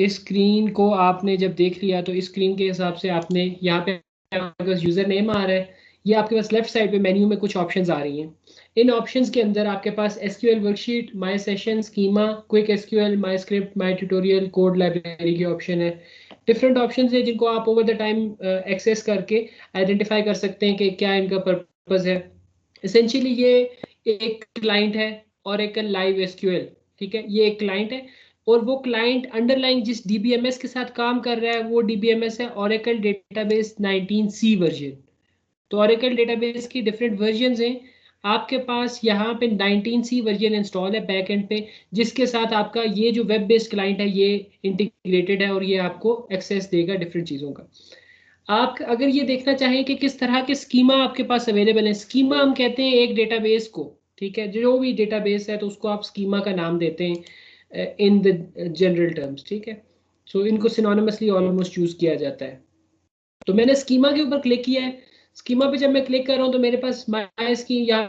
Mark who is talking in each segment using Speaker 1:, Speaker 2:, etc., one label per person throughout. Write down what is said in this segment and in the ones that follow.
Speaker 1: इस स्क्रीन को आपने जब देख लिया तो इस स्क्रीन के हिसाब से आपने यहाँ पे आपके पास यूजर नेम आ रहा है, ये आपके पास लेफ्ट साइड पे मेन्यू में कुछ ऑप्शंस आ रही हैं। इन ऑप्शंस के अंदर आपके पास SQL worksheet, my session, schema, quick SQL, my script, my tutorial, code library के ऑप्शन है। डिफरेंट ऑप्शन है जिनको आप ओवर द टाइम एक्सेस करके आइडेंटिफाई कर सकते हैं कि क्या इनका पर्पस है। इसेंशियली ये एक क्लाइंट है और एक लाइव एसक्यूएल, ठीक है, ये एक क्लाइंट है और वो क्लाइंट अंडरलाइंग जिस डीबीएमएस के साथ काम कर रहा है वो डीबीएमएस है ओरेकल डेटाबेस 19C वर्जन। तो ओरेकल डेटाबेस की डिफरेंट वर्जन्स हैं। आपके पास यहाँ पे 19C वर्जन इंस्टॉल है बैक एंड पे, जिसके साथ आपका ये जो वेब बेस्ड क्लाइंट है ये इंटीग्रेटेड है और ये आपको एक्सेस देगा डिफरेंट चीज़ों का। आप अगर ये देखना चाहें कि किस तरह के स्कीमा आपके पास अवेलेबल है, स्कीमा हम कहते हैं एक डेटाबेस को, ठीक है, जो भी डेटाबेस है तो उसको आप स्कीमा का नाम देते हैं इन द जनरल टर्म्स, ठीक है। सो इनको सिनोनिमसली ऑलमोस्ट यूज किया जाता है। तो मैंने स्कीमा के ऊपर क्लिक किया है। स्कीमा पे जब मैं क्लिक कर रहा हूँ तो मेरे पास माय स्कीम या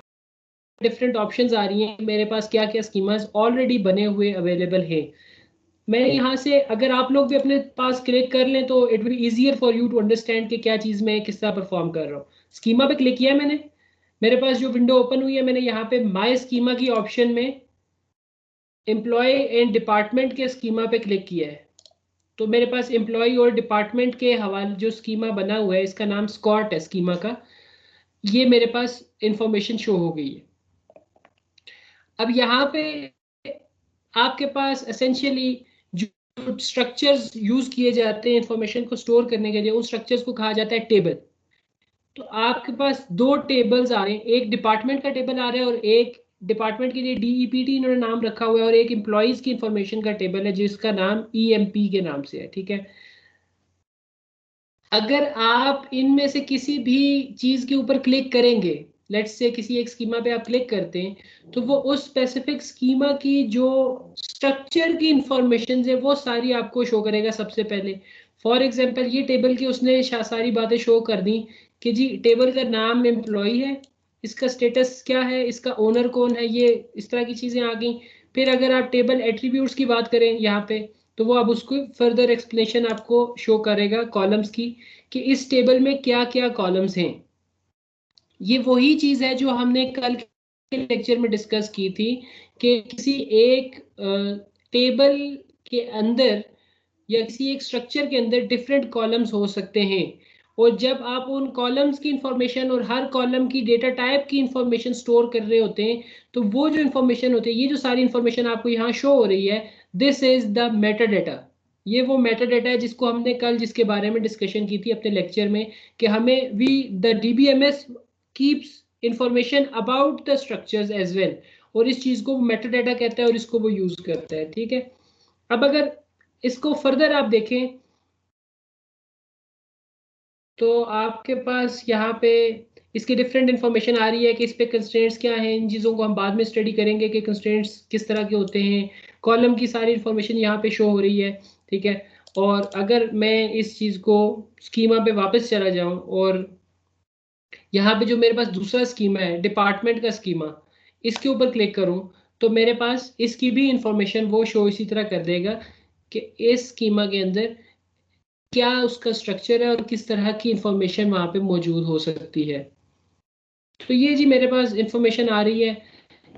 Speaker 1: डिफरेंट ऑप्शंस आ रही हैं, मेरे पास क्या क्या स्कीमास ऑलरेडी बने हुए अवेलेबल हैं। मैं यहाँ से अगर आप लोग भी अपने पास क्लिक कर लें तो it will easier for you to understand कि क्या चीज़ मैं किस तरह परफॉर्म कर रहा हूँ। स्कीमा पे क्लिक किया मैंने, मेरे पास जो विंडो ओपन हुई है मैंने यहाँ पे माय स्कीमा की ऑप्शन में एम्प्लॉय एंड डिपार्टमेंट के स्कीमा पे क्लिक किया है। तो मेरे पास एम्प्लॉय और डिपार्टमेंट के हवाले जो स्कीमा बना हुआ है इसका नाम स्कॉट है स्कीमा का, ये मेरे पास इंफॉर्मेशन शो हो गई है। अब यहाँ पे आपके पास एसेंशियली जो स्ट्रक्चर्स यूज किए जाते हैं इंफॉर्मेशन को स्टोर करने के लिए उन स्ट्रक्चर्स को कहा जाता है टेबल। तो आपके पास दो टेबल्स आ रहे हैं, एक डिपार्टमेंट का टेबल आ रहा है और एक डिपार्टमेंट के लिए डीईपीटी इन्होंने नाम रखा हुआ है और एक एम्प्लॉयज की इंफॉर्मेशन का टेबल है जिसका नाम ईएमपी के नाम से है, ठीक है। अगर आप इनमें से किसी भी चीज के ऊपर क्लिक करेंगे, लेट्स से किसी एक स्कीमा पे आप क्लिक करते हैं तो वो उस स्पेसिफिक स्कीमा की जो स्ट्रक्चर की इंफॉर्मेशन है वो सारी आपको शो करेगा सबसे पहले। फॉर एग्जांपल ये टेबल की उसने सारी बातें शो कर दी कि जी टेबल का नाम एम्प्लॉय है, इसका स्टेटस क्या है, इसका ओनर कौन है, ये इस तरह की चीजें आ गई। फिर अगर आप टेबल एट्रीब्यूट्स की बात करें यहाँ पे तो वो अब उसको फर्दर एक्सप्लेनेशन आपको शो करेगा कॉलम्स की कि इस टेबल में क्या क्या कॉलम्स हैं। ये वही चीज है जो हमने कल के लेक्चर में डिस्कस की थी कि किसी एक टेबल के अंदर या किसी एक स्ट्रक्चर के अंदर डिफरेंट कॉलम्स हो सकते हैं और जब आप उन कॉलम्स की इंफॉर्मेशन और हर कॉलम की डेटा टाइप की इंफॉर्मेशन स्टोर कर रहे होते हैं तो वो जो इंफॉर्मेशन होती है, ये जो सारी इंफॉर्मेशन आपको यहाँ शो हो रही है, this is the Meta data. ये वो मेटा डेटा है जिसको हमने कल जिसके बारे में डिस्कशन की थी अपने लेक्चर में कि हमें we the DBMS keeps information about the structures as well, और इस चीज को मेटा डेटा कहता है और इसको वो यूज करता है, ठीक है। अब अगर इसको फर्दर आप देखें तो आपके पास यहाँ पे इसकी डिफरेंट इंफॉर्मेशन आ रही है कि इस पे कंस्ट्रेंट्स क्या हैं, इन चीज़ों को हम बाद में स्टडी करेंगे कि कंस्ट्रेंट्स किस तरह के होते हैं। कॉलम की सारी इंफॉर्मेशन यहाँ पे शो हो रही है, ठीक है। और अगर मैं इस चीज़ को स्कीमा पे वापस चला जाऊँ और यहाँ पे जो मेरे पास दूसरा स्कीमा है डिपार्टमेंट का स्कीमा, इसके ऊपर क्लिक करूँ तो मेरे पास इसकी भी इंफॉर्मेशन वो शो इसी तरह कर देगा कि इस स्कीमा के अंदर क्या उसका स्ट्रक्चर है और किस तरह की इंफॉर्मेशन वहाँ पे मौजूद हो सकती है। तो ये जी मेरे पास इंफॉर्मेशन आ रही है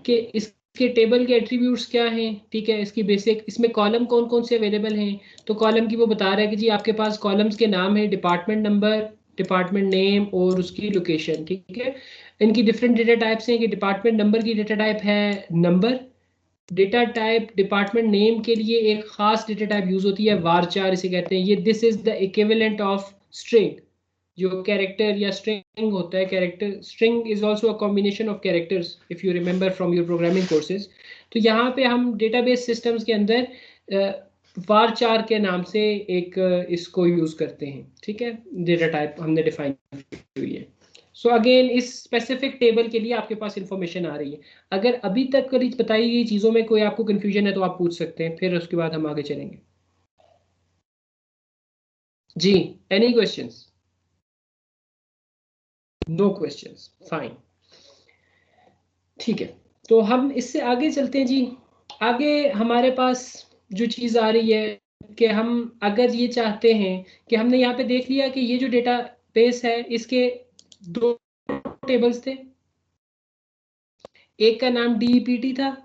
Speaker 1: कि इसके टेबल के एट्रीब्यूट्स क्या हैं, ठीक है, इसकी बेसिक, इसमें कॉलम कौन कौन से अवेलेबल हैं। तो कॉलम की वो बता रहा है कि जी आपके पास कॉलम्स के नाम है डिपार्टमेंट नंबर, डिपार्टमेंट नेम और उसकी लोकेशन, ठीक है। इनकी डिफरेंट डेटा टाइप्स हैं कि डिपार्टमेंट नंबर की डेटा टाइप है number, data type department name के लिए एक खास डेटा टाइप यूज होती है वारचार इसे कहते हैं, ये this is the equivalent of string. जो कैरेक्टर या स्ट्रिंग होता है, character string is also a combination of characters if you remember from your programming courses. तो यहाँ पे हम डेटाबेस सिस्टम्स के अंदर वारचार के नाम से एक इसको यूज करते हैं, ठीक है, डेटा टाइप हमने डिफाइन की हुई है। सो अगेन इस स्पेसिफिक टेबल के लिए आपके पास इंफॉर्मेशन आ रही है। अगर अभी तक करी बताई गई चीज़ों में कोई आपको कंफ्यूजन है तो आप पूछ सकते हैं, फिर उसके बाद हम आगे चलेंगे। जी, any questions? No questions, fine, ठीक है। तो हम इससे आगे चलते हैं जी। आगे हमारे पास जो चीज़ आ रही है कि हम अगर ये चाहते हैं कि हमने यहाँ पे देख लिया कि ये जो डेटा बेस है इसके दो टेबल्स थे, एक का नाम DEPT था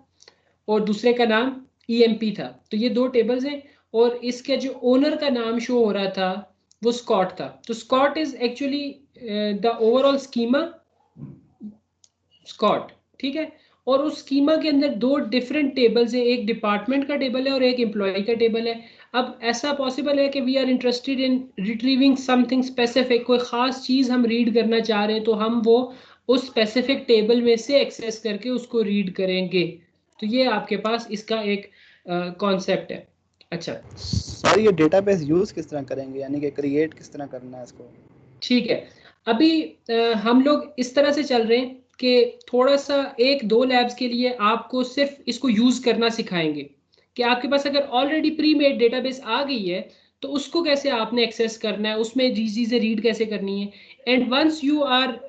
Speaker 1: और दूसरे का नाम EMP था। तो ये दो टेबल्स हैं और इसके जो ओनर का नाम शो हो रहा था वो स्कॉट था। तो Scott is actually the overall schema Scott, ठीक है। और उस स्कीमा के अंदर दो डिफरेंट टेबल्स हैं, एक डिपार्टमेंट का टेबल है और एक एम्प्लॉय का टेबल है। अब ऐसा पॉसिबल है कि we are interested in retrieving something specific, कोई खास चीज़ हम रीड करना चाह रहे हैं तो हम वो उस स्पेसिफिक टेबल में से एक्सेस करके उसको रीड करेंगे। तो ये आपके पास इसका एक कॉन्सेप्ट है। अच्छा
Speaker 2: सर ये डेटाबेस यूज किस तरह करेंगे, यानी कि क्रिएट किस तरह करना है इसको?
Speaker 1: ठीक है, अभी हम लोग इस तरह से चल रहे हैं कि थोड़ा सा एक दो लैब्स के लिए आपको सिर्फ इसको यूज करना सिखाएंगे कि आपके पास अगर ऑलरेडी प्री मेड डेटाबेस आ गई है तो उसको कैसे आपने एक्सेस करना है, उसमें चीजें रीड कैसे करनी है। And once you are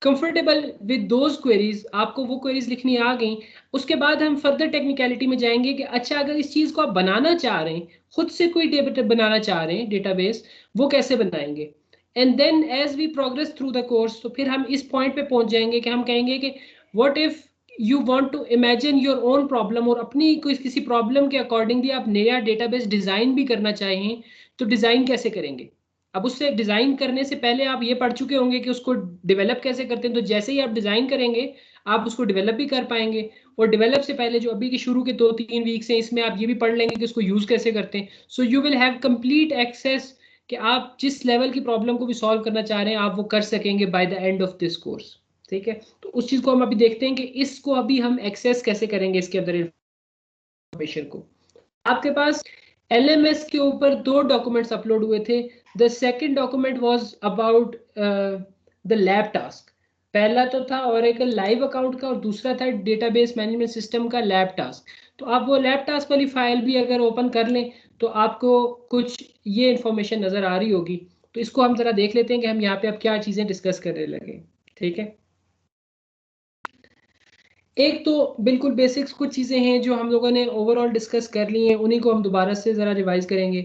Speaker 1: comfortable with those queries, आपको वो क्वेरीज लिखनी आ गई, उसके बाद हम फर्दर टेक्निकलिटी में जाएंगे कि अच्छा अगर इस चीज को आप बनाना चाह रहे हैं, खुद से कोई डेटा बनाना चाह रहे हैं डेटाबेस, वो कैसे बनाएंगे। And then as we progress through the course, तो फिर हम इस पॉइंट पे पहुंच जाएंगे कि हम कहेंगे कि what if you want to imagine your own problem, और अपनी कोई किसी प्रॉब्लम के अकॉर्डिंगली आप नया डेटाबेस डिजाइन भी करना चाहें तो डिजाइन कैसे करेंगे। अब उससे डिजाइन करने से पहले आप ये पढ़ चुके होंगे कि उसको डेवलप कैसे करते हैं, तो जैसे ही आप डिजाइन करेंगे आप उसको डेवलप भी कर पाएंगे। और डेवलप से पहले जो अभी के शुरू के 2-3 वीक्स हैं इसमें आप ये भी पढ़ लेंगे कि उसको यूज कैसे करते हैं। So you will have complete access कि आप जिस लेवल की प्रॉब्लम को भी सॉल्व करना चाह रहे हैं आप वो कर सकेंगे by the end of this course. ठीक है, तो उस चीज को हम अभी देखते हैं कि इसको अभी हम एक्सेस कैसे करेंगे इसके अंदर इंफॉर्मेशन को। आपके पास LMS के ऊपर दो डॉक्यूमेंट्स अपलोड हुए थे। The second document was about the lab task. पहला तो था ओरेकल लाइव अकाउंट का और दूसरा था डेटाबेस मैनेजमेंट सिस्टम का लैब टास्क। तो आप वो लैब टास्क वाली फाइल भी अगर ओपन कर लें तो आपको कुछ ये इंफॉर्मेशन नजर आ रही होगी। तो इसको हम जरा देख लेते हैं कि हम यहाँ पे अब क्या चीजें डिस्कस करने लगे। ठीक है, एक तो बिल्कुल बेसिक्स कुछ चीज़ें हैं जो हम लोगों ने ओवरऑल डिस्कस कर ली हैं, उन्हीं को हम दोबारा से ज़रा रिवाइज करेंगे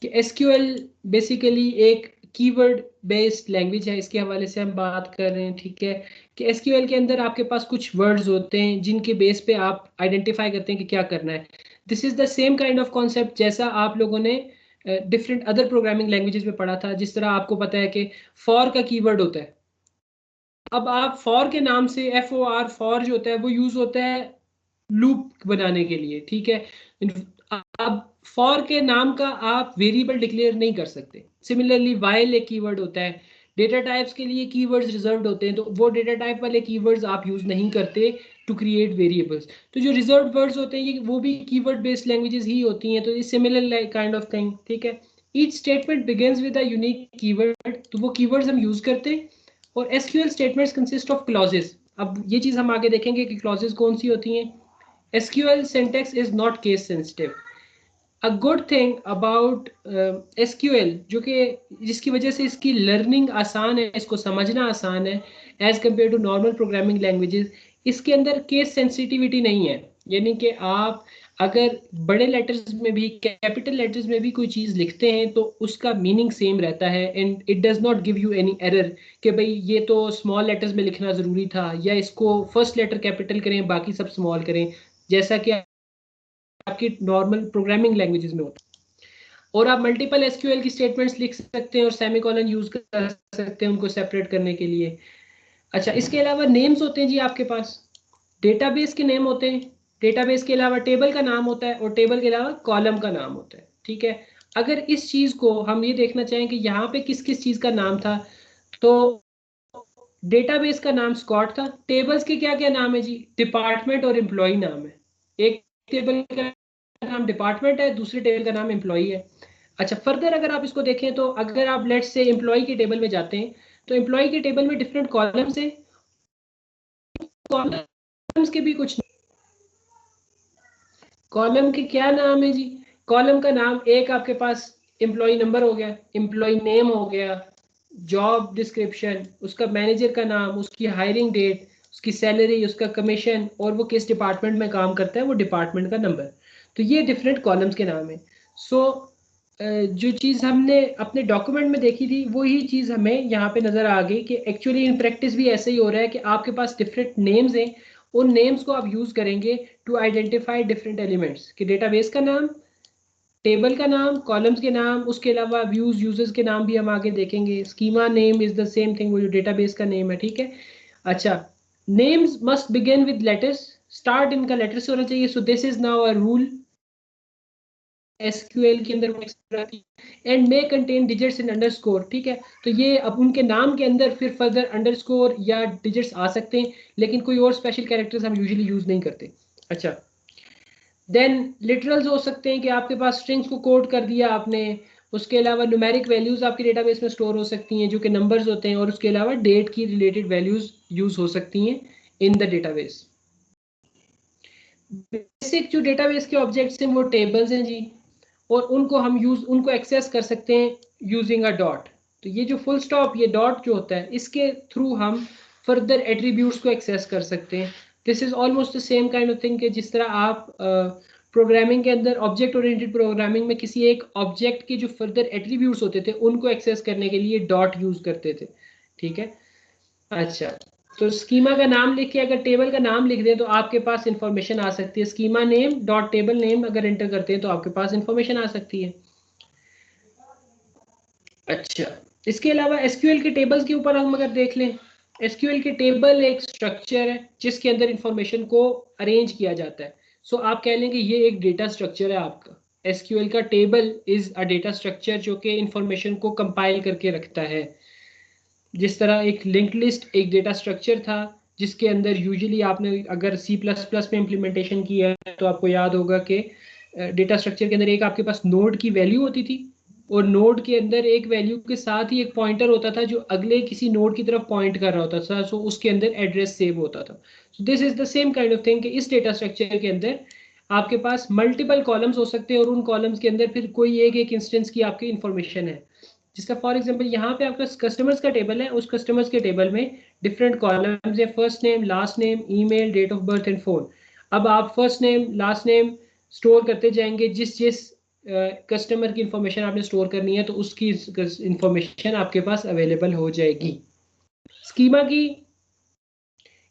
Speaker 1: कि SQL बेसिकली एक कीवर्ड बेस्ड लैंग्वेज है, इसके हवाले से हम बात कर रहे हैं। ठीक है, कि SQL के अंदर आपके पास कुछ वर्ड्स होते हैं जिनके बेस पे आप आइडेंटिफाई करते हैं कि क्या करना है। This is the same kind of concept जैसा आप लोगों ने डिफरेंट अदर प्रोग्रामिंग लैंग्वेजेस में पढ़ा था। जिस तरह आपको पता है कि फॉर का कीवर्ड होता है, अब आप फॉर के नाम से FOR फॉर जो होता है वो यूज होता है लूप बनाने के लिए। ठीक है, अब फॉर के नाम का आप वेरिएबल डिक्लेयर नहीं कर सकते। सिमिलरली वाइल एक कीवर्ड होता है। डेटा टाइप्स के लिए कीवर्ड्स रिजर्व्ड होते हैं, तो वो डेटा टाइप वाले कीवर्ड्स आप यूज नहीं करते टू क्रिएट वेरिएबल्स। तो जो रिजर्व्ड वर्ड्स होते हैं ये वो भी कीवर्ड बेस्ड लैंग्वेजेस ही होती हैं, तो ये सिमिलर काइंड ऑफ थिंग। ठीक है, each statement begins with a unique keyword, तो वो कीवर्ड्स हम यूज करते हैं। और SQL statements consist of clauses. अब ये चीज हम आगे देखेंगे कि क्लॉजेस कौन सी होती हैं। SQL syntax is not case sensitive. A good thing about SQL जो कि जिसकी वजह से इसकी लर्निंग आसान है, इसको समझना आसान है as compare to normal programming languages, इसके अंदर केस सेंसिटिविटी नहीं है। यानी कि आप अगर बड़े लेटर्स में भी कैपिटल लेटर्स में भी कोई चीज़ लिखते हैं तो उसका मीनिंग सेम रहता है and it does not give you any error कि भाई ये तो स्मॉल लेटर्स में लिखना ज़रूरी था या इसको फर्स्ट लेटर कैपिटल करें बाकी सब स्मॉल करें, जैसा कि आपकी नॉर्मल प्रोग्रामिंग लैंग्वेजेस में होता है। और आप मल्टीपल SQL की स्टेटमेंट्स लिख सकते हैं और सेमीकोलन यूज कर सकते हैं उनको सेपरेट करने के लिए। अच्छा, इसके अलावा नेम्स होते हैं जी आपके पास, डेटाबेस के नेम होते हैं, डेटाबेस के अलावा टेबल का नाम होता है और टेबल के अलावा कॉलम का नाम होता है। ठीक है, अगर इस चीज को हम ये देखना चाहें कि यहाँ पे किस किस चीज का नाम था, तो डेटाबेस का नाम स्कॉट था। टेबल्स के क्या क्या नाम है जी, डिपार्टमेंट और एम्प्लॉय नाम है। एक टेबल का नाम डिपार्टमेंट है, दूसरे टेबल का नाम एम्प्लॉय है। अच्छा, फर्दर अगर आप इसको देखें तो अगर आप लेट्स से एम्प्लॉय के टेबल में जाते हैं तो एम्प्लॉय के टेबल में डिफरेंट कॉलम्स हैं, कॉलम्स के भी कुछ कॉलम के क्या नाम है जी, कॉलम का नाम एक आपके पास एम्प्लॉय नंबर हो गया, एम्प्लॉय नेम हो गया, जॉब डिस्क्रिप्शन, उसका मैनेजर का नाम, उसकी हायरिंग डेट, उसकी सैलरी, उसका कमीशन और वो किस डिपार्टमेंट में काम करता है वो डिपार्टमेंट का नंबर। तो ये डिफरेंट कॉलम्स के नाम है। सो जो चीज़ हमने अपने डॉक्यूमेंट में देखी थी वही चीज़ हमें यहाँ पे नज़र आ गई कि एक्चुअली इन प्रैक्टिस भी ऐसे ही हो रहा है कि आपके पास डिफरेंट नेम्स हैं, उन नेम्स को आप यूज़ करेंगे टू आइडेंटिफाई डिफरेंट एलिमेंट्स कि डेटाबेस का नाम, टेबल का नाम, कॉलम्स के नाम, उसके अलावा व्यूज यूजर्स के नाम भी हम आगे देखेंगे। Schema name is the same thing, वो जो डेटाबेस का नेम है, ठीक है। अच्छा, names must begin with letters, start इनका लेटर से होना चाहिए। सो this is now a rule SQL के अंदर, and may contain digits in underscore, ठीक है। तो ये अब उनके नाम के अंदर फिर फर्दर अंडरस्कोर या डिजिट्स आ सकते हैं, लेकिन कोई और स्पेशल कैरेक्टर्स हम यूजुअली यूज नहीं करते। अच्छा, देन लिटरल्स हो सकते हैं कि आपके पास स्ट्रिंग्स को कोड कर दिया आपने, उसके अलावा न्यूमेरिक वैल्यूज आपके डेटाबेस में स्टोर हो सकती हैं जो कि नंबर्स होते हैं, और उसके अलावा डेट की रिलेटेड वैल्यूज यूज हो सकती हैं इन द डेटाबेस। बेसिक जो डेटाबेस के ऑब्जेक्ट्स हैं वो टेबल्स हैं जी, और उनको एक्सेस कर सकते हैं यूजिंग अ डॉट। तो ये जो फुल स्टॉप, ये डॉट जो होता है, इसके थ्रू हम फर्दर एट्रीब्यूट्स को एक्सेस कर सकते हैं। This is almost the same kind of thing कि जिस तरह आप प्रोग्रामिंग के अंदर ऑब्जेक्ट ओरिएंटेड प्रोग्रामिंग में किसी एक ऑब्जेक्ट के जो फर्दर एट्रीब्यूट्स होते थे उनको एक्सेस करने के लिए डॉट यूज करते थे, ठीक है। अच्छा, तो स्कीमा का नाम लिख के अगर टेबल का नाम लिख दें तो आपके पास इंफॉर्मेशन आ सकती है। Schema name dot table name अगर एंटर करते हैं तो आपके पास इंफॉर्मेशन आ सकती है। अच्छा, इसके अलावा एसक्यूएल के टेबल्स के ऊपर हम अगर देख लें, एसक्यूएल के टेबल एक स्ट्रक्चर है जिसके अंदर इंफॉर्मेशन को अरेंज किया जाता है। सो आप कह लेंगे ये एक डेटा स्ट्रक्चर है आपका। एसक्यूएल का table is a data structure जो कि इंफॉर्मेशन को कंपाइल करके रखता है। जिस तरह एक लिंक्ड लिस्ट एक डेटा स्ट्रक्चर था जिसके अंदर यूजुअली आपने अगर सी प्लस प्लस में इम्प्लीमेंटेशन किया है तो आपको याद होगा कि डेटा स्ट्रक्चर के अंदर एक आपके पास नोड की वैल्यू होती थी, और नोड के अंदर एक वैल्यू के साथ ही एक पॉइंटर होता था जो अगले किसी नोड की तरफ पॉइंट कर रहा होता था। सो उसके अंदर एड्रेस सेव होता था। सो this is the same kind of thing कि इस डेटा स्ट्रक्चर के अंदर आपके पास मल्टीपल कॉलम्स हो सकते हैं और उन कॉलम्स के अंदर फिर कोई एक एक इंस्टेंस की आपकी इंफॉर्मेशन है। जिसका फॉर एग्जांपल यहाँ पे आपका कस्टमर्स का टेबल है, उस कस्टमर्स के टेबल में डिफरेंट कॉलम्स है, first name, last name, email, date of birth and phone. अब आप first name last name store करते जाएंगे, जिस जिस कस्टमर की इंफॉर्मेशन आपने स्टोर करनी है तो उसकी इंफॉर्मेशन आपके पास अवेलेबल हो जाएगी। स्कीमा की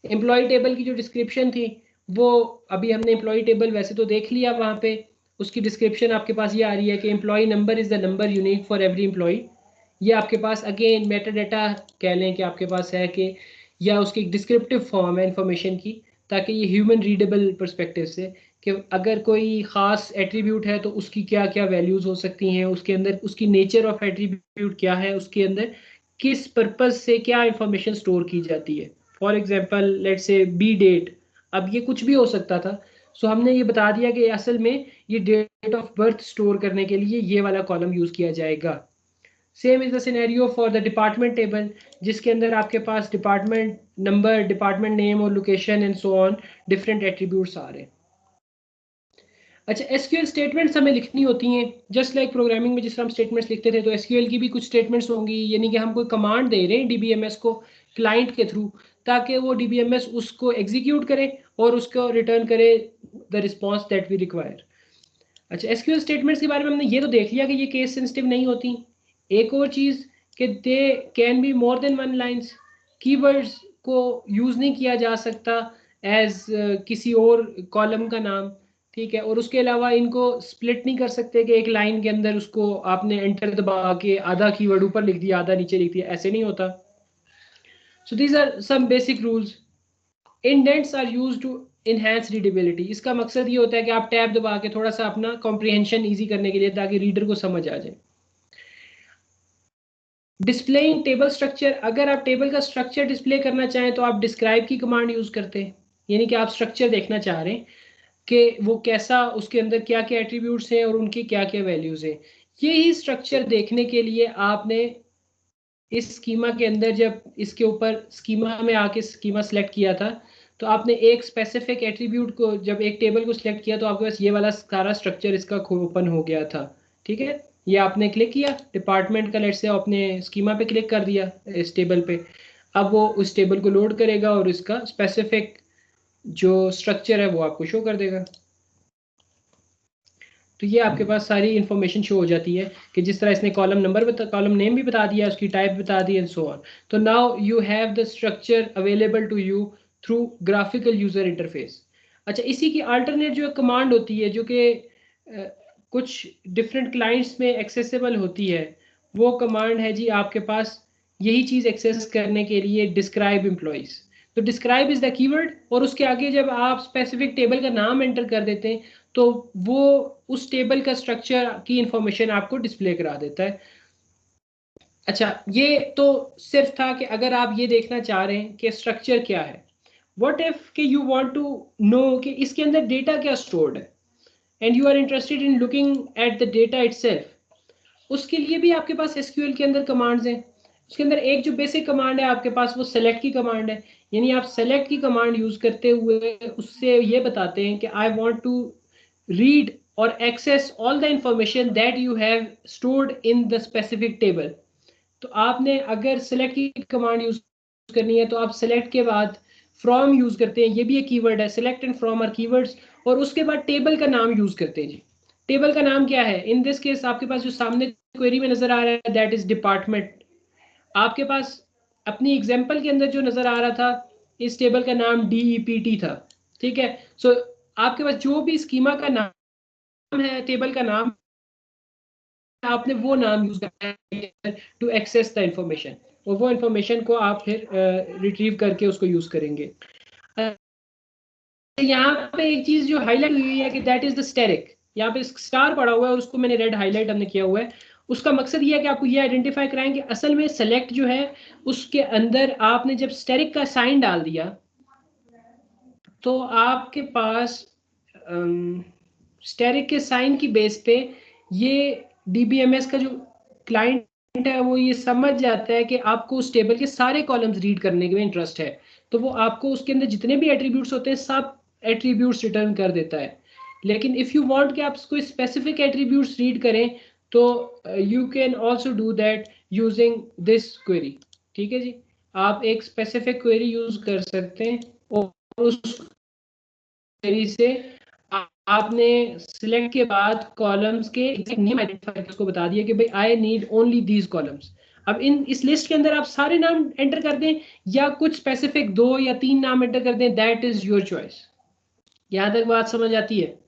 Speaker 1: एम्प्लॉय टेबल की जो डिस्क्रिप्शन थी वो अभी हमने एम्प्लॉय टेबल वैसे तो देख लिया, वहाँ पे उसकी डिस्क्रिप्शन आपके पास ये आ रही है कि employee number is the number unique for every employee. ये आपके पास अगेन मेटा डाटा कह लें कि आपके पास है कि, या उसकी एक डिस्क्रिप्टिव फॉर्म है इंफॉर्मेशन की, ताकि ये ह्यूमन रीडेबल परस्पेक्टिव से कि अगर कोई ख़ास एट्रीब्यूट है तो उसकी क्या क्या वैल्यूज़ हो सकती हैं, उसके अंदर उसकी नेचर ऑफ एट्रीब्यूट क्या है, उसके अंदर किस पर्पज से क्या इंफॉर्मेशन स्टोर की जाती है। फॉर एग्जाम्पल लेट से बी डेट, अब ये कुछ भी हो सकता था। सो हमने ये बता दिया कि असल में ये डेट ऑफ बर्थ स्टोर करने के लिए ये वाला कॉलम यूज किया जाएगा। Same is the scenario for the department table, जिसके अंदर आपके पास डिपार्टमेंट नंबर, डिपार्टमेंट नेम और location and so on different attributes आ रहे हैं। अच्छा, एसक्यूएल स्टेटमेंट्स हमें लिखनी होती हैं जस्ट लाइक प्रोग्रामिंग में जिस तरह हम स्टेटमेंट्स लिखते थे, तो एसक्यूएल की भी कुछ स्टेटमेंट्स होंगी, यानी कि हम कोई कमांड दे रहे हैं डीबीएमएस को क्लाइंट के थ्रू, ताकि वो डीबीएमएस उसको एग्जीक्यूट करे और उसको रिटर्न करे the response that we require. अच्छा, एसक्यूएल स्टेटमेंट्स के बारे में हमने ये तो देख लिया कि ये केस सेंसिटिव नहीं होती। एक और चीज़ कि they can be more than one lines, keywords को यूज़ नहीं किया जा सकता एज किसी और कॉलम का नाम, ठीक है। और उसके अलावा इनको स्प्लिट नहीं कर सकते कि एक लाइन के अंदर उसको आपने एंटर दबा के आधा कीवर्ड ऊपर लिख दिया आधा नीचे लिख दिया, ऐसे नहीं होता। So these are some basic rules. Indents are used to enhance readability, इसका मकसद ये होता है कि आप टैब दबा के थोड़ा सा अपना कॉम्प्रिहेंशन ईजी करने के लिए, ताकि रीडर को समझ आ जाए। डिस्प्लेइंग टेबल स्ट्रक्चर, अगर आप टेबल का स्ट्रक्चर डिस्प्ले करना चाहें तो आप डिस्क्राइब की कमांड यूज करते हैं, यानी कि आप स्ट्रक्चर देखना चाह रहे हैं कि वो कैसा, उसके अंदर क्या क्या एट्रीब्यूट्स हैं और उनकी क्या क्या वैल्यूज हैं। यही स्ट्रक्चर देखने के लिए आपने इस स्कीमा के अंदर जब इसके ऊपर स्कीमा में आके स्कीमा सेलेक्ट किया था, तो आपने एक स्पेसिफिक एट्रीब्यूट को, जब एक टेबल को सिलेक्ट किया तो आपके पास ये वाला सारा स्ट्रक्चर इसका ओपन हो गया था, ठीक है। ये आपने क्लिक किया डिपार्टमेंट का, लेट से आपने स्कीमा पे क्लिक कर दिया इस टेबल पे, अब वो उस टेबल को लोड करेगा और इसका स्पेसिफिक जो स्ट्रक्चर है वो आपको शो कर देगा। तो ये आपके पास सारी इंफॉर्मेशन शो हो जाती है कि जिस तरह इसने कॉलम नंबर कॉलम नेम भी बता दिया, उसकी टाइप बता दी एंड सो ऑन। तो now you have the structure available to you through graphical user interface. अच्छा, इसी की अल्टरनेट जो कमांड होती है जो कि कुछ डिफरेंट क्लाइंट्स में एक्सेसिबल होती है, वो कमांड है जी आपके पास यही चीज़ एक्सेस करने के लिए डिस्क्राइब एम्प्लॉइज। तो डिस्क्राइब इज द कीवर्ड, और उसके आगे जब आप स्पेसिफिक टेबल का नाम एंटर कर देते हैं तो वो उस टेबल का स्ट्रक्चर की इंफॉर्मेशन आपको डिस्प्ले करा देता है। अच्छा, ये तो सिर्फ था कि अगर आप ये देखना चाह रहे हैं कि स्ट्रक्चर क्या है। व्हाट इफ कि यू वांट टू नो कि इसके अंदर डेटा क्या स्टोर्ड है and you are interested in looking at the data itself, उसके लिए भी आपके पास एसक्यूएल के अंदर कमांड्स हैं। उसके अंदर एक जो बेसिक कमांड है आपके पास, वो सेलेक्ट की कमांड है। यानी आप सेलेक्ट की कमांड यूज करते हुए उससे ये बताते हैं कि आई वांट टू रीड और access all the information that you have stored in the specific table. तो आपने अगर सेलेक्ट की कमांड यूज करनी है तो आप सेलेक्ट के बाद फ्रॉम यूज करते हैं, ये भी एक कीवर्ड है, select and from are keywords. और उसके बाद टेबल का नाम यूज करते हैं जी। टेबल का नाम क्या है? इन दिस केस आपके पास जो सामने क्वेरी में नजर आ रहा है दैट इज डिपार्टमेंट। आपके पास अपनी एग्जांपल के अंदर जो नजर आ रहा था, इस टेबल का नाम DEPT था। ठीक है, सो आपके पास जो भी स्कीमा का नाम है, टेबल का नाम, आपने वो नाम यूज करना है टू एक्सेस द इंफॉर्मेशन, और वो इंफॉर्मेशन को आप फिर रिट्रीव करके उसको यूज करेंगे। यहाँ पे एक चीज जो हाईलाइट हुई है कि दैट इज द स्टेरिक। यहाँ पे स्टार पड़ा हुआ है और उसको मैंने रेड हाईलाइट हमने किया हुआ है। उसका मकसद ये है कि आपको ये आइडेंटिफाई कराएंगे असल में सेलेक्ट जो है उसके अंदर आपने जब स्टेरिक का साइन डाल दिया तो आपके पास स्टेरिक के साइन की बेस पे ये DBMS का जो क्लाइंट है वो ये समझ जाता है कि आपको उस टेबल के सारे कॉलम्स रीड करने में इंटरेस्ट है, तो वो आपको उसके अंदर जितने भी एट्रीब्यूट्स होते हैं सब एट्रीब्यूट्स रिटर्न कर देता है। लेकिन इफ़ यू वांट कि आप कोई स्पेसिफिक एट्रीब्यूट्स रीड करें तो you can also do that using this query. ठीक है जी, आप एक स्पेसिफिक क्वेरी यूज कर सकते हैं और उस क्वेरी से आपने सिलेक्ट के बाद कॉलम्स के एग्जैक्ट नेम आइडेंटिफाई करके उसको बता दिया कि भाई I need only these columns. अब इन इस लिस्ट के अंदर आप सारे नाम एंटर कर दें या कुछ स्पेसिफिक 2 या 3 नाम एंटर कर दें, दैट इज योर चॉइस। यहां तक बात समझ आती है?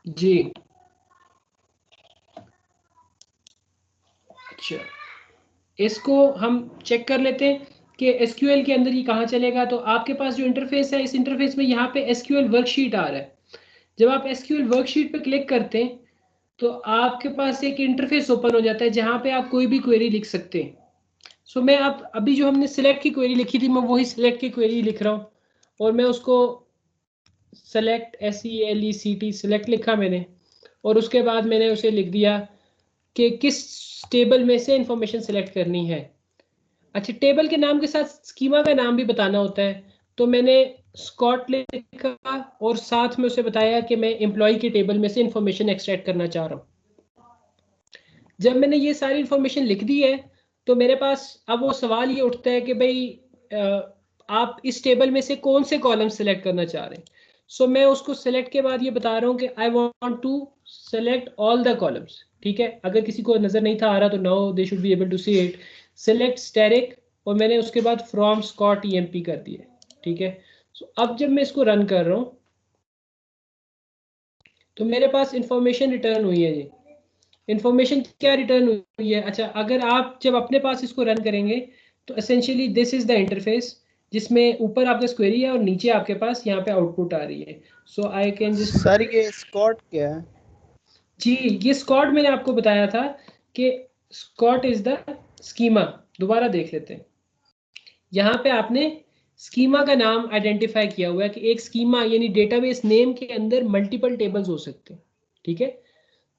Speaker 1: जी अच्छा, इसको हम चेक कर लेते हैं कि एसक्यूएल के अंदर ये कहाँ चलेगा। तो आपके पास जो इंटरफेस है, इस इंटरफेस में यहाँ पे एसक्यूएल वर्कशीट आ रहा है। जब आप एसक्यूएल वर्कशीट पे क्लिक करते हैं तो आपके पास एक इंटरफेस ओपन हो जाता है जहाँ पे आप कोई भी क्वेरी लिख सकते हैं। सो मैं आप अभी जो हमने सिलेक्ट की क्वेरी लिखी थी मैं वही सिलेक्ट की क्वेरी लिख रहा हूँ, और मैं उसको सेलेक्ट SELECT सिलेक्ट लिखा मैंने, और उसके बाद मैंने उसे लिख दिया कि किस टेबल में से इंफॉर्मेशन सेलेक्ट करनी है। अच्छा, टेबल के नाम के साथ स्कीमा का नाम भी बताना होता है, तो मैंने स्कॉट लिखा और साथ में उसे बताया कि मैं एम्प्लॉय के टेबल में से इंफॉर्मेशन एक्सट्रैक्ट करना चाह रहा हूँ। जब मैंने ये सारी इंफॉर्मेशन लिख दी है तो मेरे पास अब वो सवाल ये उठता है कि भाई आप इस टेबल में से कौन से कॉलम सेलेक्ट करना चाह रहे हैं। सो मैं उसको सेलेक्ट के बाद ये बता रहा हूँ कि I want to select all the columns. ठीक है, अगर किसी को नजर नहीं था आ रहा तो now they should be able to see it. Select static, और मैंने उसके बाद फ्रॉम स्कॉट EMP कर दिया। ठीक है, सो अब जब मैं इसको रन कर रहा हूँ तो मेरे पास इंफॉर्मेशन रिटर्न हुई है जी। इंफॉर्मेशन क्या रिटर्न हुई है? अच्छा, अगर आप जब अपने पास इसको रन करेंगे तो essentially this is the interface, जिसमें ऊपर आपका क्वेरी है और नीचे आपके पास यहाँ पे आउटपुट आ रही है। सो आई कैन जस्ट
Speaker 2: सर ये स्कॉट क्या है?
Speaker 1: जी, ये स्कॉट मैंने आपको बताया था कि स्कॉट इज द स्कीमा। दोबारा देख लेते हैं, यहाँ पे आपने स्कीमा का नाम आइडेंटिफाई किया हुआ है कि एक स्कीमा यानी डेटाबेस नेम के अंदर मल्टीपल टेबल्स हो सकते हैं। ठीक है,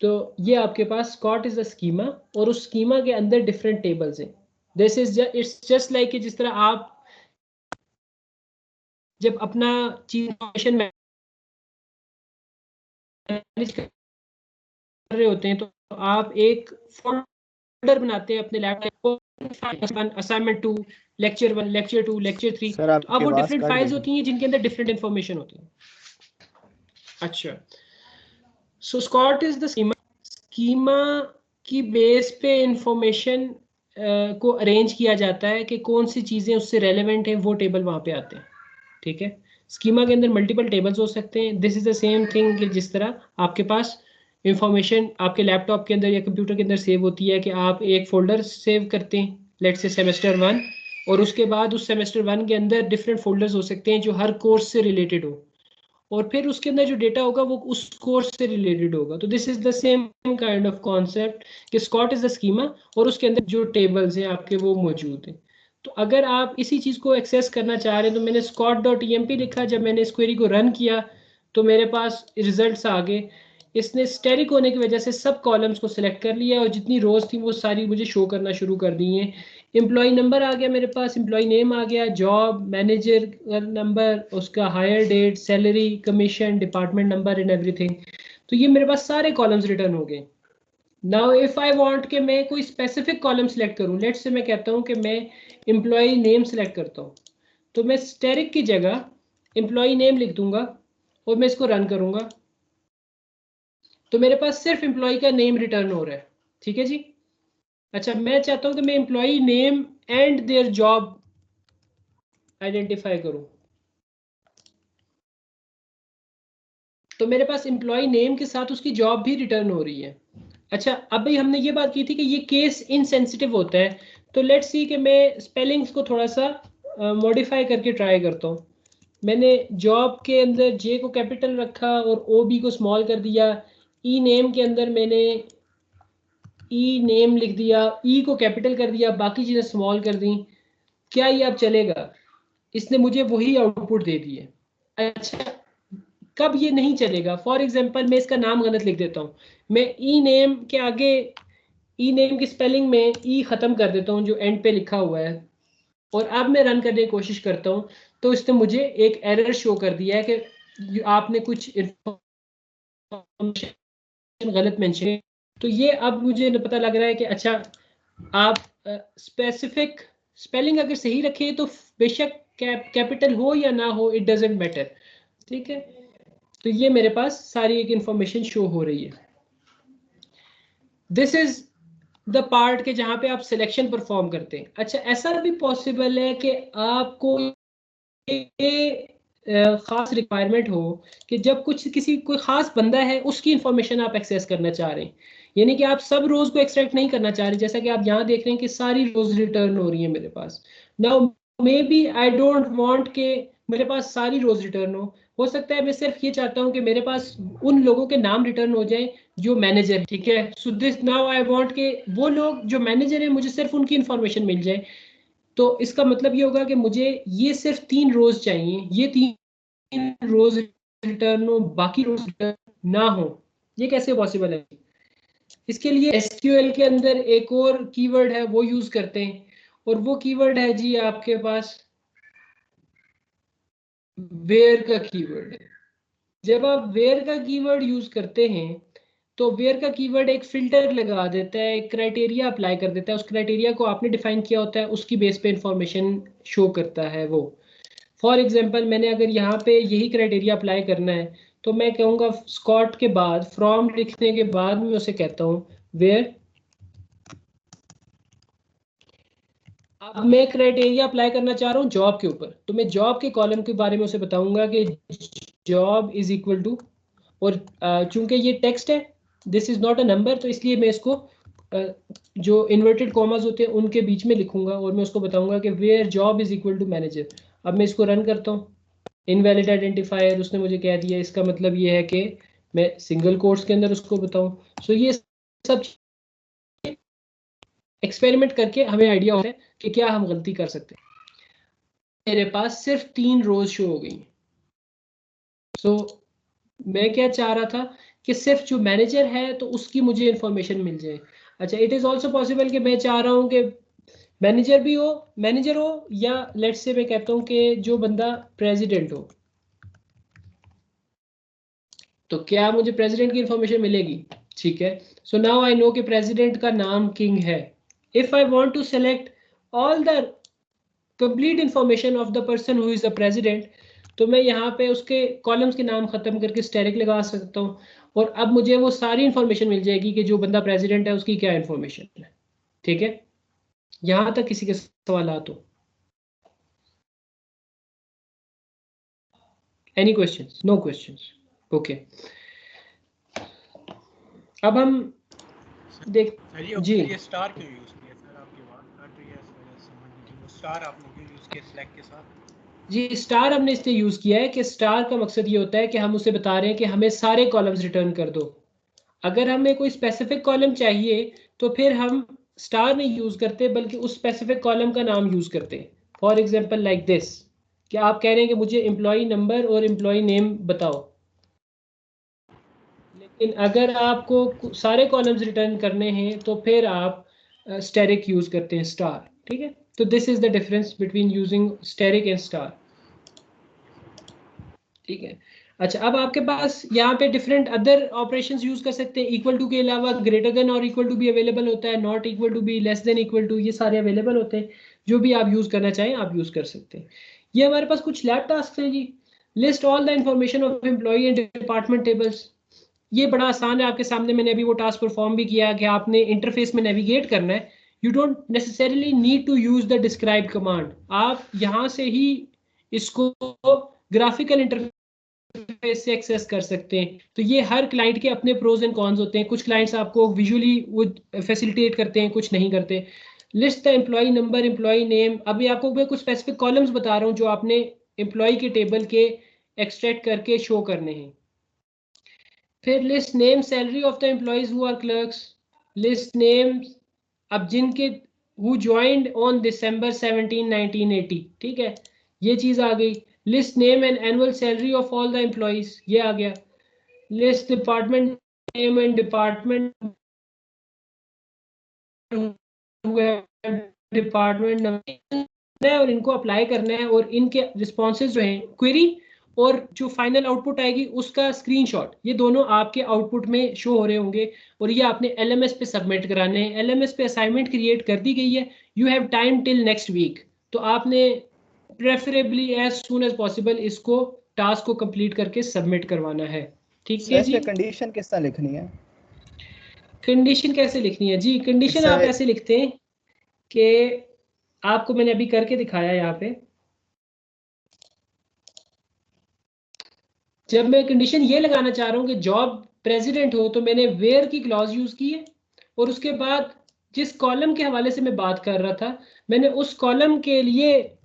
Speaker 1: तो ये आपके पास स्कॉट इज अ स्कीमा और उस स्कीमा के अंदर डिफरेंट टेबल्स हैं। This is it's just like जिस तरह आप जब अपना चीज इंफॉर्मेशन मैनेज कर रहे होते हैं तो आप एक फोल्डर बनाते हैं अपने laptop, assignment 2, lecture 1, lecture 2, lecture 3।
Speaker 2: Sir
Speaker 1: तो अब
Speaker 2: आपकी
Speaker 1: वो
Speaker 2: आवाज
Speaker 1: डिफरेंट
Speaker 2: कट
Speaker 1: फाइल्स
Speaker 2: गई।
Speaker 1: होती हैं जिनके अंदर डिफरेंट इंफॉर्मेशन होती है। अच्छा, so Scott is the schema. Schema की बेस पे इंफॉर्मेशन को अरेंज किया जाता है कि कौन सी चीज़ें उससे रेलेवेंट हैं, वो टेबल वहाँ पे आते हैं। ठीक है, स्कीमा के अंदर मल्टीपल टेबल्स हो सकते हैं। This is the same thing कि जिस तरह आपके पास इंफॉर्मेशन आपके लैपटॉप के अंदर या कंप्यूटर के अंदर सेव होती है कि आप एक फोल्डर सेव करते हैं, लेट्स से सेमेस्टर 1, और उसके बाद उस सेमेस्टर 1 के अंदर डिफरेंट फोल्डर्स हो सकते हैं जो हर कोर्स से रिलेटेड हो, और फिर उसके अंदर जो डेटा होगा वो उस कोर्स से रिलेटेड होगा। तो this is the same kind of concept कि स्कॉट इज द स्कीमा, और उसके अंदर जो टेबल्स हैं आपके वो मौजूद हैं। तो अगर आप इसी चीज़ को एक्सेस करना चाह रहे हैं, तो मैंने scott.emp लिखा, जब मैंने इस क्वेरी को रन किया तो मेरे पास रिजल्ट्स आ गए। इसने स्टेरिक होने की वजह से सब कॉलम्स को सिलेक्ट कर लिया और जितनी रोज थी वो सारी मुझे शो करना शुरू कर दी हैं। एम्प्लॉय नंबर आ गया मेरे पास, एम्प्लॉय नेम आ गया, जॉब, मैनेजर नंबर, उसका hire date, salary, commission, department number and everything. तो ये मेरे पास सारे कॉलम्स रिटर्न हो गए। नाउ इफ आई वांट कि मैं कोई स्पेसिफिक कॉलम सेलेक्ट करूं, लेट्स से मैं कहता हूं कि मैं एम्प्लॉय नेम सेलेक्ट करता हूं, तो मैं स्टेरिक की जगह एम्प्लॉय नेम लिख दूंगा और मैं इसको रन करूंगा, तो मेरे पास सिर्फ एम्प्लॉय का नेम रिटर्न हो रहा है। ठीक है जी। अच्छा, मैं चाहता हूं कि मैं employee name and their job identify करूं, तो मेरे पास एम्प्लॉय नेम के साथ उसकी जॉब भी रिटर्न हो रही है। अच्छा, अब भाई हमने ये बात की थी कि ये केस इनसेंसिटिव होता है, तो लेट्स सी कि मैं स्पेलिंग्स को थोड़ा सा मॉडिफाई करके ट्राई करता हूँ। मैंने जॉब के अंदर जे को कैपिटल रखा और ओ बी को स्मॉल कर दिया। ई नेम के अंदर मैंने ई नेम लिख दिया, ई को कैपिटल कर दिया, बाकी चीज़ें स्मॉल कर दी। क्या ये अब चलेगा? इसने मुझे वही आउटपुट दे दी है। अच्छा, कब ये नहीं चलेगा? फॉर एग्जाम्पल मैं इसका नाम गलत लिख देता हूँ, मैं ई नेम के आगे ई नेम की स्पेलिंग में ई खत्म कर देता हूँ जो एंड पे लिखा हुआ है, और अब मैं रन करने की कोशिश करता हूँ, तो इसने मुझे एक एरर शो कर दिया है कि आपने कुछ इन्फॉर्मेशन गलत मेंशन। तो ये अब मुझे पता लग रहा है कि अच्छा, आप स्पेसिफिक स्पेलिंग अगर सही रखें तो बेशक कैपिटल हो या ना हो, इट डजेंट मैटर। ठीक है, तो ये मेरे पास सारी एक इंफॉर्मेशन शो हो रही है। दिस इज द पार्ट के जहां पे आप सिलेक्शन परफॉर्म करते हैं। अच्छा, ऐसा भी पॉसिबल है कि आपको खास रिक्वायरमेंट हो कि जब कुछ किसी कोई खास बंदा है उसकी इंफॉर्मेशन आप एक्सेस करना चाह रहे हैं, यानी कि आप सब रोज को एक्सट्रैक्ट नहीं करना चाह रहे, जैसा कि आप यहाँ देख रहे हैं कि सारी रोज रिटर्न हो रही है मेरे पास। Now maybe I don't want के मेरे पास सारी रोज रिटर्न हो सकता है मैं सिर्फ ये चाहता हूँ कि मेरे पास उन लोगों के नाम रिटर्न हो जाए जो मैनेजर है। ठीक है, so this now I want के वो लोग जो मैनेजर है मुझे सिर्फ उनकी इंफॉर्मेशन मिल जाए। तो इसका मतलब ये होगा कि मुझे ये सिर्फ 3 रोज चाहिए, ये 3 रोज रिटर्न हो, बाकी रोज रिटर्न ना हो। ये कैसे पॉसिबल है? इसके लिए एसक्यूएल के अंदर एक और कीवर्ड है वो यूज करते हैं, और वो कीवर्ड है जी आपके पास वेयर का कीवर्ड है। जब आप वेयर का कीवर्ड यूज करते हैं तो वेयर का कीवर्ड एक फिल्टर लगा देता है, एक क्राइटेरिया अप्लाई कर देता है, उस क्राइटेरिया को आपने डिफाइन किया होता है, उसकी बेस पे इंफॉर्मेशन शो करता है वो। फॉर एग्जाम्पल मैंने अगर यहाँ पे यही क्राइटेरिया अप्लाई करना है, तो मैं कहूँगा स्कॉट के बाद फ्रॉम लिखने के बाद मैं उसे कहता हूँ वेयर। अब मैं क्राइटेरिया अप्लाई करना चाह रहा हूँ जॉब के ऊपर, तो मैं जॉब के कॉलम के बारे में उसे बताऊंगा कि जॉब इज इक्वल टू, और चूंकि ये टेक्स्ट है, this is not a number, तो इसलिए मैं इसको जो इन्वर्टेड कॉमास होते हैं उनके बीच में लिखूंगा, और मैं उसको बताऊंगा कि where job is equal to manager. अब मैं इसको रन करता हूँ, इनवैलिड आइडेंटिफायर उसने मुझे कह दिया, इसका मतलब ये है कि मैं सिंगल कोट्स के अंदर उसको बताऊं। सो ये सब एक्सपेरिमेंट करके हमें आइडिया होता है कि क्या हम गलती कर सकते हैं। मेरे पास सिर्फ 3 रोज शो हो गई। सो मैं क्या चाह रहा था कि सिर्फ जो मैनेजर है तो उसकी मुझे इंफॉर्मेशन मिल जाए। अच्छा, इट इज ऑल्सो पॉसिबल कि मैं चाह रहा हूँ कि मैनेजर हो, या लेट्स से मैं कहता हूँ कि जो बंदा प्रेसिडेंट हो, तो क्या मुझे प्रेसिडेंट की इंफॉर्मेशन मिलेगी? ठीक है, सो नाउ आई नो कि प्रेसिडेंट का नाम किंग है। If I want to select all the complete information of the person who is the president, तो मैं यहाँ पे उसके कॉलम्स के नाम खत्म करके स्टेरिक लगा सकता हूँ, और अब मुझे वो सारी इंफॉर्मेशन मिल जाएगी कि जो बंदा प्रेसिडेंट है उसकी क्या इंफॉर्मेशन है। ठीक है, यहाँ तक किसी के सवाल हो? Any questions? No questions, okay. अब हम देख
Speaker 3: सर ये
Speaker 1: जी,
Speaker 3: फिर ये स्टार क्यों यूज किया सर? आपकी बात कट रही है इस वजह से समझ नहीं थी। वो स्टार आपने क्यों यूज किया सिलेक्ट के साथ?
Speaker 1: जी स्टार हमने इसलिए यूज़ किया है कि स्टार का मकसद ये होता है कि हम उसे बता रहे हैं कि हमें सारे कॉलम्स रिटर्न कर दो। अगर हमें कोई स्पेसिफिक कॉलम चाहिए तो फिर हम स्टार नहीं यूज़ करते, बल्कि उस स्पेसिफिक कॉलम का नाम यूज़ करते हैं। फॉर एग्जांपल लाइक दिस, कि आप कह रहे हैं कि मुझे एम्प्लॉय नंबर और एम्प्लॉय नेम बताओ, लेकिन अगर आपको सारे कॉलम्स रिटर्न करने हैं तो फिर आप स्टेरिक यूज़ करते हैं, स्टार। ठीक है, तो this is the difference between using asterisk and star. ठीक है, अच्छा अब आपके पास यहाँ पे डिफरेंट अदर ऑपरेशंस यूज कर सकते हैं। इक्वल टू के अलावा ग्रेटर देन और इक्वल टू भी अवेलेबल होता है, नॉट इक्वल टू भी, लेस देन इक्वल टू, ये सारे अवेलेबल होते हैं। जो भी आप यूज करना चाहें आप यूज कर सकते हैं। ये हमारे पास कुछ लैब टास्क हैं जी। List all the information of employee and department tables. ये बड़ा आसान है, आपके सामने मैंने अभी वो टास्क परफॉर्म भी किया कि आपने इंटरफेस में नेविगेट करना है। You don't necessarily need to use the describe command, आप यहाँ से ही इसको ग्राफिकल इंटरफेस से एक्सेस कर सकते हैं। तो ये हर क्लाइंट के अपने प्रोज एंड कॉन्स होते हैं। कुछ क्लाइंट्स आपको विजुअली वो फैसिलिटेट करते हैं, कुछ नहीं करते। List the employee number, employee name. अभी आपको मैं कुछ स्पेसिफिक कॉलम्स बता रहा हूँ जो आपने एम्प्लॉय के टेबल के एक्सट्रैक्ट करके शो करने हैं। फिर list name salary of the employees who are clerks, list names अब जिनके हु ज्वाइंड ऑन दिसंबर 17 1980। ठीक है, ये चीज आ गई। List name and annual salary of all the employees, ये आ गया। List department name and department department number है, और इनको अप्लाई करना है, और इनके रिस्पॉन्सेज जो हैं क्वेरी और जो फाइनल आउटपुट आएगी उसका स्क्रीनशॉट, ये दोनों आपके आउटपुट में शो हो रहे होंगे, और ये आपने एलएमएस पे सबमिट कराने हैं। एलएमएस पे असाइनमेंट क्रिएट कर दी गई है। You have time till next week, तो आपने preferably as soon as possible इसको टास्क को कंप्लीट करके सबमिट करवाना है। ठीक है
Speaker 2: इस
Speaker 1: जी।
Speaker 2: पे कंडीशन किस तरह लिखनी है?
Speaker 1: कंडीशन कैसे लिखनी है जी? कंडीशन
Speaker 2: इससे
Speaker 1: आप ऐसे लिखते हैं कि आपको मैंने अभी करके दिखाया यहाँ पे। जब मैं कंडीशन ये लगाना चाह रहा हूँ कि जॉब प्रेसिडेंट हो, तो मैंने वेयर की क्लॉज यूज की है, और उसके बाद जिस कॉलम के हवाले से मैं बात कर रहा था मैंने उस कॉलम के लिए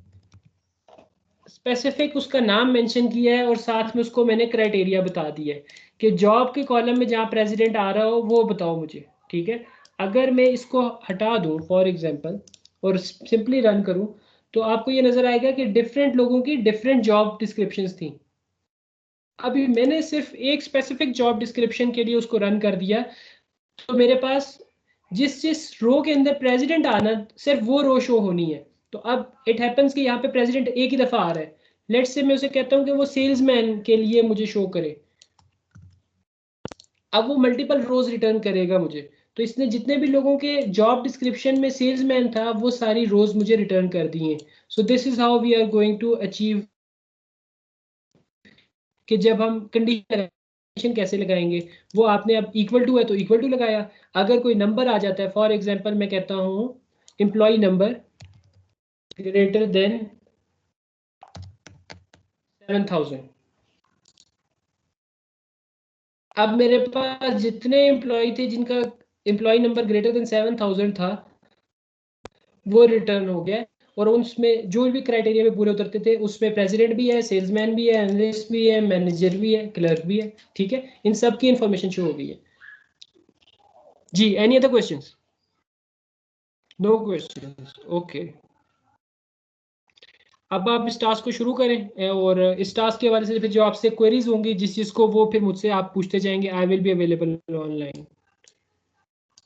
Speaker 1: स्पेसिफिक उसका नाम मेंशन किया है, और साथ में उसको मैंने क्राइटेरिया बता दिया है कि जॉब के कॉलम में जहाँ प्रेसिडेंट आ रहा हो वो बताओ मुझे। ठीक है, अगर मैं इसको हटा दूँ फॉर एग्जांपल और सिंपली रन करूँ, तो आपको ये नजर आएगा कि डिफरेंट लोगों की डिफरेंट जॉब डिस्क्रिप्शंस थी। अभी मैंने सिर्फ एक स्पेसिफिक जॉब डिस्क्रिप्शन के लिए उसको रन कर दिया, तो मेरे पास जिस जिस रो के अंदर प्रेसिडेंट आना सिर्फ वो रो शो होनी है। तो अब इट हैपन्स कि यहाँ पे प्रेसिडेंट एक ही दफा आ रहा है। लेट्स से मैं उसे कहता हूँ कि वो सेल्समैन के लिए मुझे शो करे, अब वो मल्टीपल रोज रिटर्न करेगा मुझे। तो इसने जितने भी लोगों के जॉब डिस्क्रिप्शन में सेल्समैन था वो सारी रोज मुझे रिटर्न कर दी हैं। So this is how we are going to achieve कि जब हम कंडीशन कैसे लगाएंगे, वो आपने अब इक्वल टू है तो इक्वल टू लगाया। अगर कोई नंबर आ जाता है, फॉर एग्जांपल मैं कहता हूँ एम्प्लॉय नंबर ग्रेटर देन 7000, अब मेरे पास जितने एम्प्लॉय थे जिनका एम्प्लॉय नंबर ग्रेटर देन 7000 था वो रिटर्न हो गया, और उसमें जो भी क्राइटेरिया में पूरे उतरते थे उसमें प्रेसिडेंट भी है, सेल्समैन भी है, एनालिस्ट भी है, मैनेजर भी है, क्लर्क भी है। ठीक है, इन सब की इंफॉर्मेशन शो हो गई है जी। Any other questions? No questions, okay. अब आप इस टास्क को शुरू करें, और इस टास्क के हवाले से फिर जो आपसे क्वेरीज होंगी जिस चीज़ को वो फिर मुझसे आप पूछते जाएंगे। I will be available online.